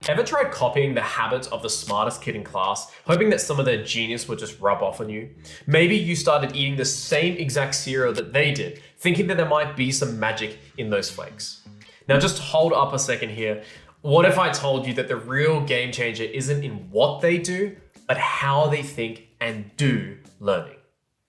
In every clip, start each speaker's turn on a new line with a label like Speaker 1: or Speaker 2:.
Speaker 1: Ever tried copying the habits of the smartest kid in class, hoping that some of their genius would just rub off on you? Maybe you started eating the same exact cereal that they did, thinking that there might be some magic in those flakes. Now just hold up a second here. What if I told you that the real game changer isn't in what they do, but how they think and do learning?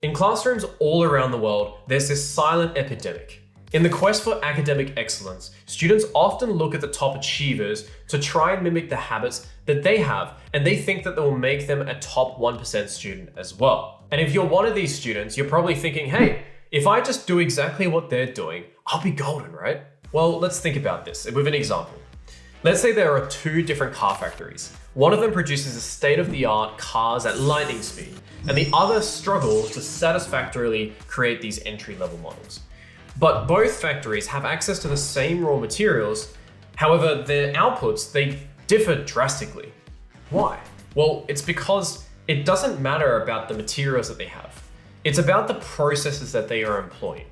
Speaker 1: In classrooms all around the world, there's this silent epidemic. In the quest for academic excellence, students often look at the top achievers to try and mimic the habits that they have, and they think that will make them a top 1% student as well. And if you're one of these students, you're probably thinking, hey, if I just do exactly what they're doing, I'll be golden, right? Well, let's think about this with an example. Let's say there are two different car factories. One of them produces state-of-the-art cars at lightning speed, and the other struggles to satisfactorily create these entry-level models. But both factories have access to the same raw materials. However, their outputs, they differ drastically. Why? Well, it's because it doesn't matter about the materials that they have. It's about the processes that they are employing.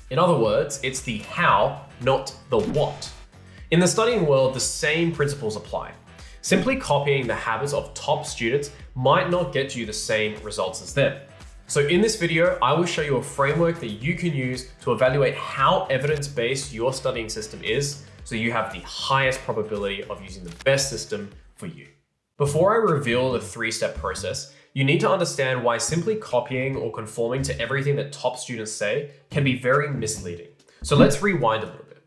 Speaker 1: In other words, it's the how, not the what. In the studying world, the same principles apply. Simply copying the habits of top students might not get you the same results as them. So in this video, I will show you a framework that you can use to evaluate how evidence-based your studying system is, so you have the highest probability of using the best system for you. Before I reveal the three-step process, you need to understand why simply copying or conforming to everything that top students say can be very misleading. So let's rewind a little bit.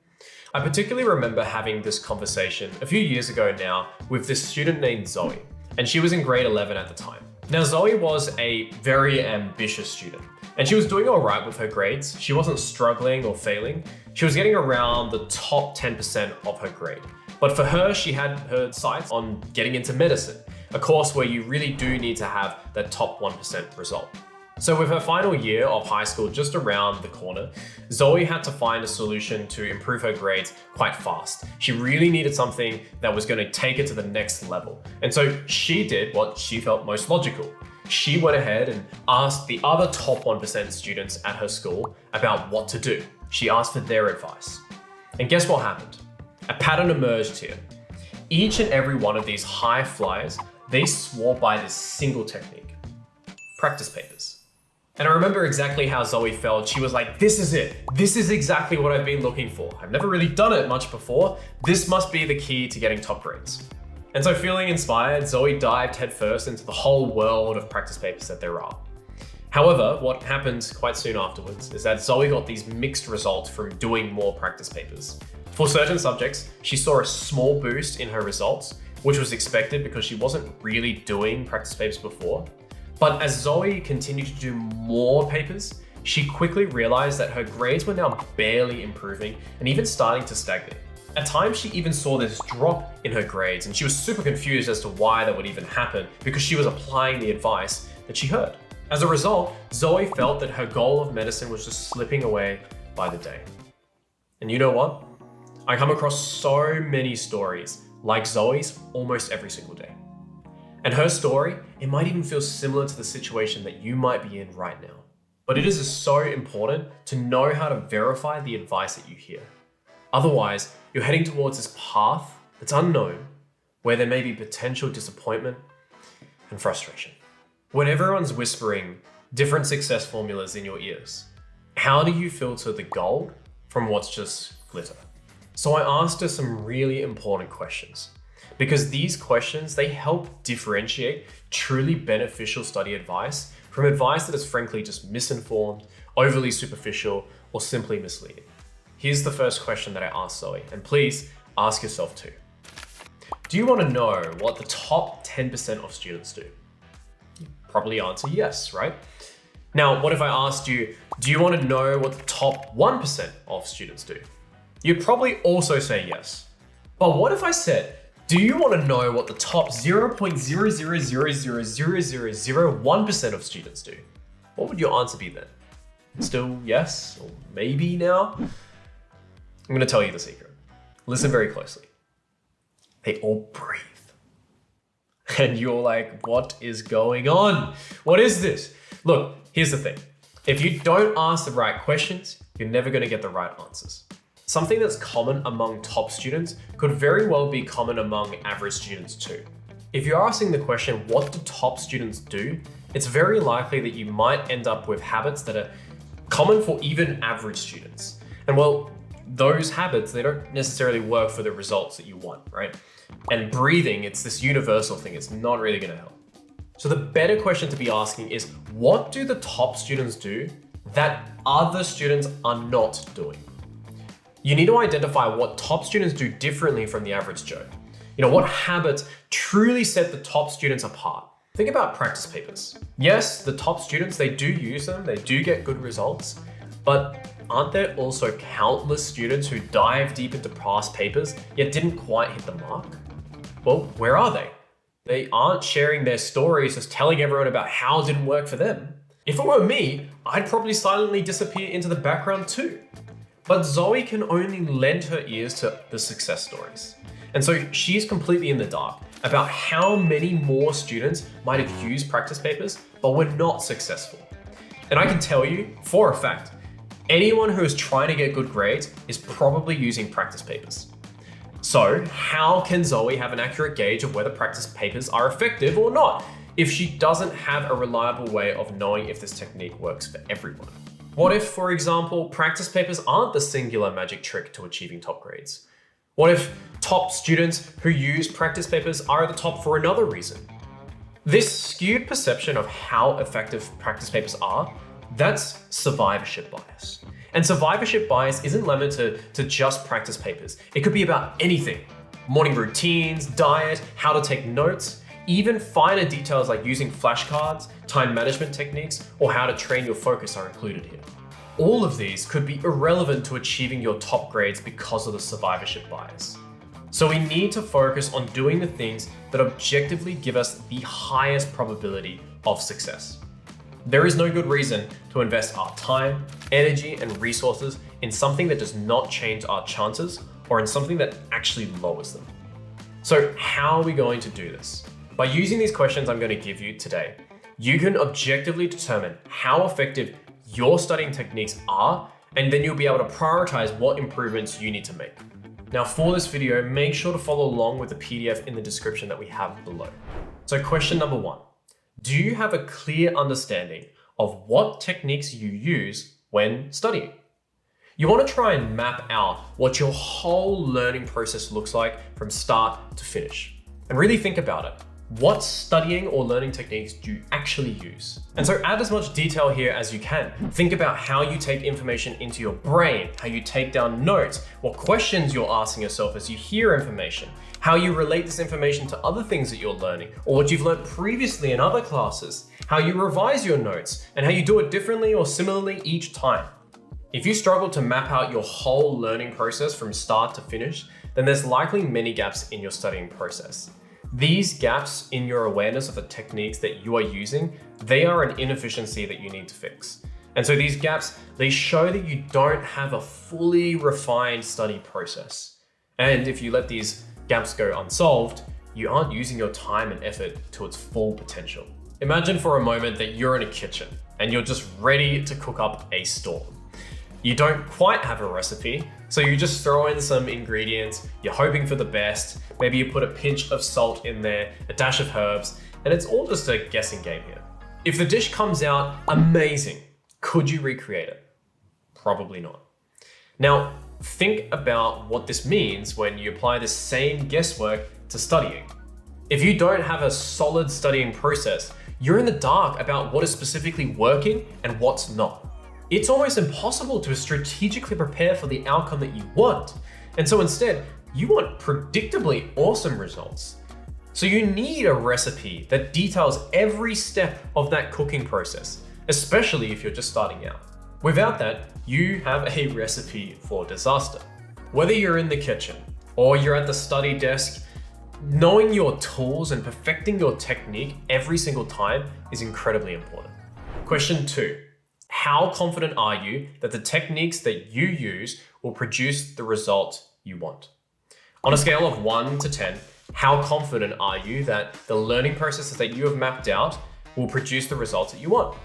Speaker 1: I particularly remember having this conversation a few years ago now with this student named Zoe, and she was in grade 11 at the time. Now, Zoe was a very ambitious student, and she was doing all right with her grades. She wasn't struggling or failing. She was getting around the top 10% of her grade. But for her, she had her sights on getting into medicine, a course where you really do need to have that top 1% result. So with her final year of high school just around the corner, Zoe had to find a solution to improve her grades quite fast. She really needed something that was going to take it to the next level. And so she did what she felt most logical. She went ahead and asked the other top 1% students at her school about what to do. She asked for their advice. And guess what happened? A pattern emerged here. Each and every one of these high flyers, they swore by this single technique: practice papers. And I remember exactly how Zoe felt. She was like, this is it. This is exactly what I've been looking for. I've never really done it much before. This must be the key to getting top grades. And so feeling inspired, Zoe dived headfirst into the whole world of practice papers that there are. However, what happened quite soon afterwards is that Zoe got these mixed results from doing more practice papers. For certain subjects, she saw a small boost in her results, which was expected because she wasn't really doing practice papers before. But as Zoe continued to do more papers, she quickly realized that her grades were now barely improving and even starting to stagnate. At times, she even saw this drop in her grades, and she was super confused as to why that would even happen because she was applying the advice that she heard. As a result, Zoe felt that her goal of medicine was just slipping away by the day. And you know what? I come across so many stories like Zoe's almost every single day. And her story, it might even feel similar to the situation that you might be in right now. But it is just so important to know how to verify the advice that you hear. Otherwise, you're heading towards this path that's unknown, where there may be potential disappointment and frustration. When everyone's whispering different success formulas in your ears, how do you filter the gold from what's just glitter? So I asked her some really important questions, because these questions, they help differentiate truly beneficial study advice from advice that is frankly just misinformed, overly superficial, or simply misleading. Here's the first question that I asked Zoe, and please ask yourself too. Do you want to know what the top 10% of students do? You probably answer yes, right? Now, what if I asked you, do you want to know what the top 1% of students do? You'd probably also say yes. But what if I said, do you want to know what the top 0.000000001% of students do? What would your answer be then? Still yes, or maybe now? I'm going to tell you the secret. Listen very closely. They all breathe. And you're like, what is going on? What is this? Look, here's the thing. If you don't ask the right questions, you're never going to get the right answers. Something that's common among top students could very well be common among average students too. If you're asking the question, what do top students do? It's very likely that you might end up with habits that are common for even average students. And well, those habits, they don't necessarily work for the results that you want, right? And breathing, it's this universal thing. It's not really going to help. So the better question to be asking is, what do the top students do that other students are not doing? You need to identify what top students do differently from the average Joe. What habits truly set the top students apart? Think about practice papers. Yes, the top students, they do use them, they do get good results, but aren't there also countless students who dive deep into past papers yet didn't quite hit the mark? Well, where are they? They aren't sharing their stories, just telling everyone about how it didn't work for them. If it were me, I'd probably silently disappear into the background too. But Zoe can only lend her ears to the success stories. And so she's completely in the dark about how many more students might have used practice papers, but were not successful. And I can tell you for a fact, anyone who is trying to get good grades is probably using practice papers. So how can Zoe have an accurate gauge of whether practice papers are effective or not if she doesn't have a reliable way of knowing if this technique works for everyone? What if, for example, practice papers aren't the singular magic trick to achieving top grades? What if top students who use practice papers are at the top for another reason? This skewed perception of how effective practice papers are, that's survivorship bias. And survivorship bias isn't limited to just practice papers. It could be about anything. Morning routines, diet, how to take notes, even finer details like using flashcards, time management techniques, or how to train your focus are included here. All of these could be irrelevant to achieving your top grades because of the survivorship bias. So we need to focus on doing the things that objectively give us the highest probability of success. There is no good reason to invest our time, energy, and resources in something that does not change our chances or in something that actually lowers them. So how are we going to do this? By using these questions I'm going to give you today, you can objectively determine how effective your studying techniques are, and then you'll be able to prioritize what improvements you need to make. Now for this video, make sure to follow along with the PDF in the description that we have below. So question number 1, do you have a clear understanding of what techniques you use when studying? You want to try and map out what your whole learning process looks like from start to finish. And really think about it. What studying or learning techniques do you actually use? And so add as much detail here as you can. Think about how you take information into your brain, how you take down notes, what questions you're asking yourself as you hear information, how you relate this information to other things that you're learning, or what you've learned previously in other classes, how you revise your notes, and how you do it differently or similarly each time. If you struggle to map out your whole learning process from start to finish, then there's likely many gaps in your studying process. These gaps in your awareness of the techniques that you are using, they are an inefficiency that you need to fix. And so these gaps, they show that you don't have a fully refined study process. And if you let these gaps go unsolved, you aren't using your time and effort to its full potential. Imagine for a moment that you're in a kitchen and you're just ready to cook up a storm. You don't quite have a recipe, so you just throw in some ingredients, you're hoping for the best, maybe you put a pinch of salt in there, a dash of herbs, and it's all just a guessing game here. If the dish comes out amazing, could you recreate it? Probably not. Now, think about what this means when you apply the same guesswork to studying. If you don't have a solid studying process, you're in the dark about what is specifically working and what's not. It's almost impossible to strategically prepare for the outcome that you want. And so instead, you want predictably awesome results. So you need a recipe that details every step of that cooking process, especially if you're just starting out. Without that, you have a recipe for disaster. Whether you're in the kitchen or you're at the study desk, knowing your tools and perfecting your technique every single time is incredibly important. Question 2. How confident are you that the techniques that you use will produce the result you want? On a scale of 1 to 10, how confident are you that the learning processes that you have mapped out will produce the results that you want?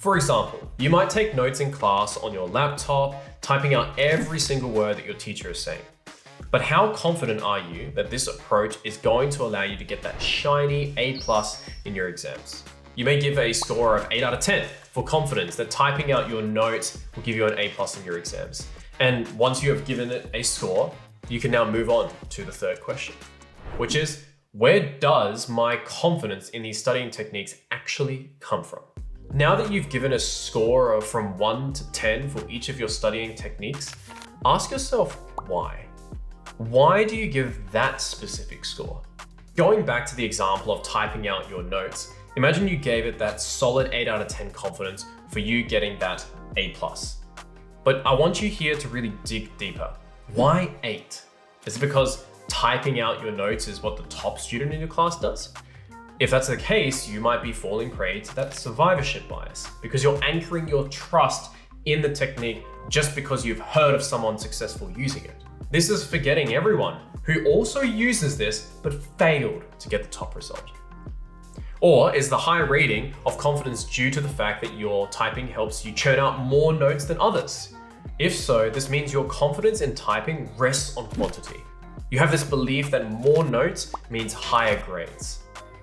Speaker 1: For example, you might take notes in class on your laptop, typing out every single word that your teacher is saying. But how confident are you that this approach is going to allow you to get that shiny A+ in your exams? You may give a score of 8 out of 10 for confidence that typing out your notes will give you an A+ in your exams. And once you have given it a score, you can now move on to the third question, which is, where does my confidence in these studying techniques actually come from? Now that you've given a score of from 1 to 10 for each of your studying techniques, ask yourself why. Why do you give that specific score? Going back to the example of typing out your notes, imagine you gave it that solid 8 out of 10 confidence for you getting that A+. But I want you here to really dig deeper. Why 8? Is it because typing out your notes is what the top student in your class does? If that's the case, you might be falling prey to that survivorship bias because you're anchoring your trust in the technique just because you've heard of someone successful using it. This is forgetting everyone who also uses this but failed to get the top result. Or is the high rating of confidence due to the fact that your typing helps you churn out more notes than others? If so, this means your confidence in typing rests on quantity. You have this belief that more notes means higher grades.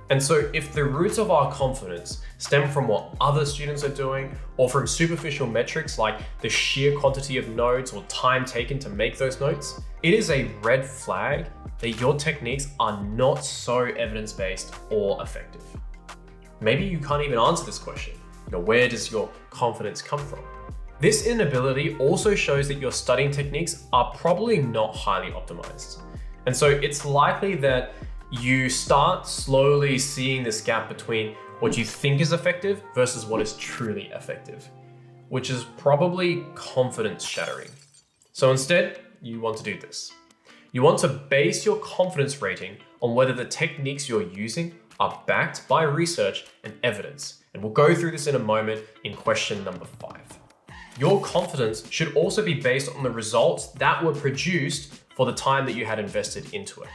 Speaker 1: And so if the roots of our confidence stem from what other students are doing or from superficial metrics like the sheer quantity of notes or time taken to make those notes, it is a red flag that your techniques are not so evidence-based or effective. Maybe you can't even answer this question. Where does your confidence come from? This inability also shows that your studying techniques are probably not highly optimized. And so it's likely that you start slowly seeing this gap between what you think is effective versus what is truly effective, which is probably confidence shattering. So instead, you want to do this. You want to base your confidence rating on whether the techniques you're using are backed by research and evidence. And we'll go through this in a moment in question number 5. Your confidence should also be based on the results that were produced for the time that you had invested into it.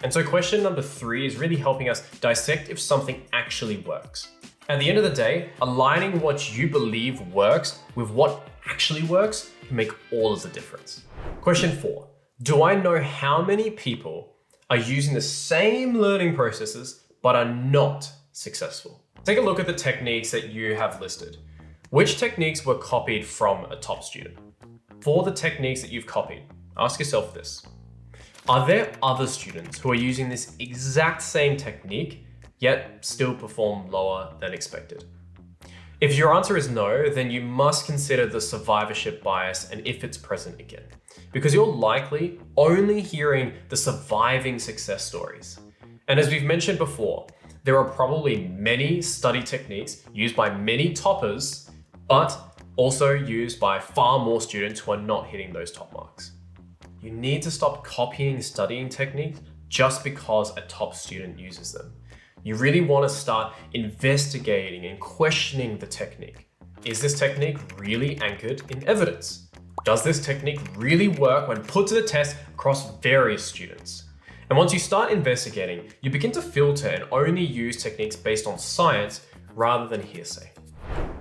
Speaker 1: And so question number 3 is really helping us dissect if something actually works. At the end of the day, aligning what you believe works with what actually works can make all of the difference. Question 4, do I know how many people are using the same learning processes but are not successful? Take a look at the techniques that you have listed. Which techniques were copied from a top student? For the techniques that you've copied, ask yourself this. Are there other students who are using this exact same technique, yet still perform lower than expected? If your answer is no, then you must consider the survivorship bias and if it's present again, because you're likely only hearing the surviving success stories. And as we've mentioned before, there are probably many study techniques used by many toppers, but also used by far more students who are not hitting those top marks. You need to stop copying studying techniques just because a top student uses them. You really want to start investigating and questioning the technique. Is this technique really anchored in evidence? Does this technique really work when put to the test across various students? And once you start investigating, you begin to filter and only use techniques based on science rather than hearsay.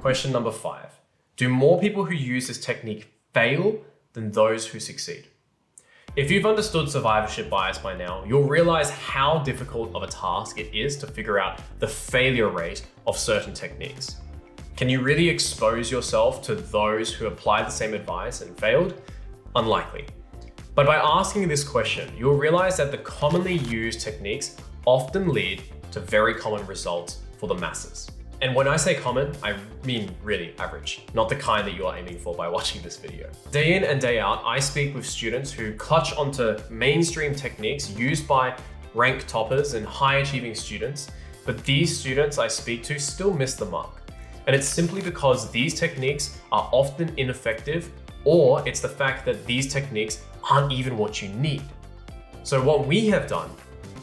Speaker 1: Question number 5. Do more people who use this technique fail than those who succeed? If you've understood survivorship bias by now, you'll realize how difficult of a task it is to figure out the failure rate of certain techniques. Can you really expose yourself to those who applied the same advice and failed? Unlikely. But by asking this question, you'll realize that the commonly used techniques often lead to very common results for the masses. And when I say common, I mean really average, not the kind that you are aiming for by watching this video. Day in and day out, I speak with students who clutch onto mainstream techniques used by rank toppers and high achieving students, but these students I speak to still miss the mark. And it's simply because these techniques are often ineffective, or it's the fact that these techniques aren't even what you need. So what we have done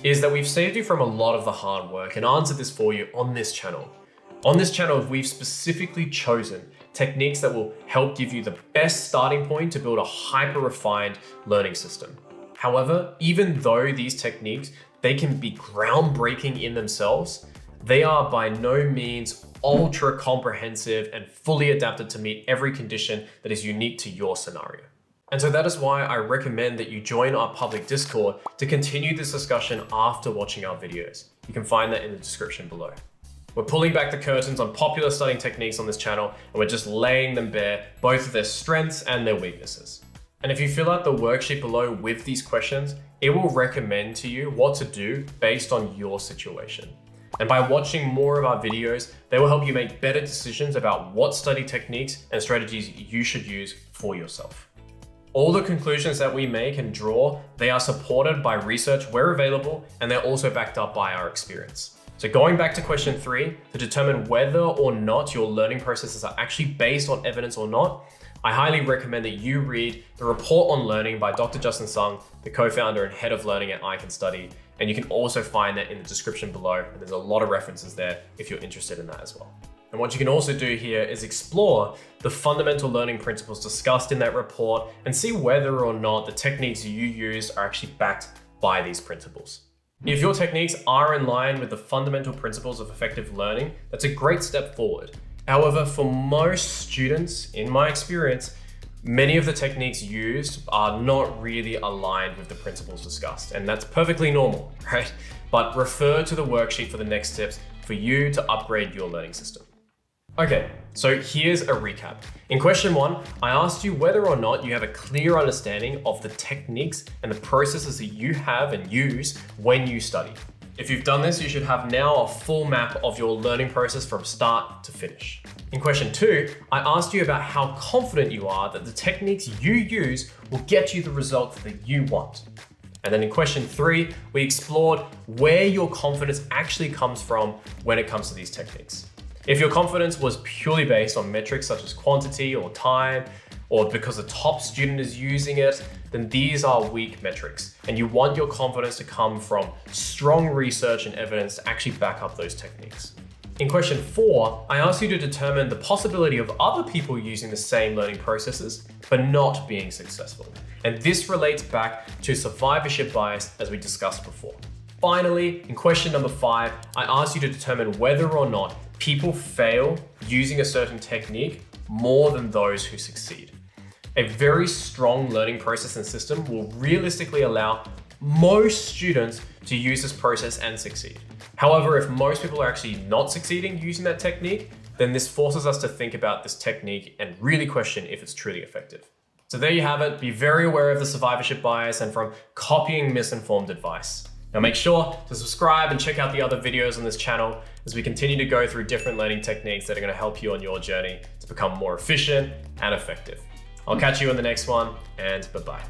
Speaker 1: is that we've saved you from a lot of the hard work and answered this for you on this channel. On this channel, we've specifically chosen techniques that will help give you the best starting point to build a hyper-refined learning system. However, even though these techniques, they can be groundbreaking in themselves, they are by no means ultra comprehensive and fully adapted to meet every condition that is unique to your scenario. And so that is why I recommend that you join our public Discord to continue this discussion after watching our videos. You can find that in the description below. We're pulling back the curtains on popular studying techniques on this channel, and we're just laying them bare, both of their strengths and their weaknesses. And if you fill out the worksheet below with these questions, it will recommend to you what to do based on your situation. And by watching more of our videos, they will help you make better decisions about what study techniques and strategies you should use for yourself. All the conclusions that we make and draw, they are supported by research where available, and they're also backed up by our experience. So going back to question 3, to determine whether or not your learning processes are actually based on evidence or not, I highly recommend that you read the Report on Learning by Dr. Justin Sung, the co-founder and head of learning at I Can Study. And you can also find that in the description below. And there's a lot of references there if you're interested in that as well. And what you can also do here is explore the fundamental learning principles discussed in that report and see whether or not the techniques you use are actually backed by these principles. If your techniques are in line with the fundamental principles of effective learning, that's a great step forward. However, for most students, in my experience, many of the techniques used are not really aligned with the principles discussed, and that's perfectly normal, right? But refer to the worksheet for the next steps for you to upgrade your learning system. Okay, so here's a recap. In question 1, I asked you whether or not you have a clear understanding of the techniques and the processes that you have and use when you study. If you've done this, you should have now a full map of your learning process from start to finish. In question 2, I asked you about how confident you are that the techniques you use will get you the results that you want. And then in question 3, we explored where your confidence actually comes from when it comes to these techniques. If your confidence was purely based on metrics such as quantity or time, or because the top student is using it, then these are weak metrics. And you want your confidence to come from strong research and evidence to actually back up those techniques. In question 4, I asked you to determine the possibility of other people using the same learning processes, but not being successful. And this relates back to survivorship bias as we discussed before. Finally, in question number 5, I asked you to determine whether or not people fail using a certain technique more than those who succeed. A very strong learning process and system will realistically allow most students to use this process and succeed. However, if most people are actually not succeeding using that technique, then this forces us to think about this technique and really question if it's truly effective. So there you have it. Be very aware of the survivorship bias and from copying misinformed advice. Now make sure to subscribe and check out the other videos on this channel as we continue to go through different learning techniques that are going to help you on your journey to become more efficient and effective. I'll catch you in the next one, and bye-bye.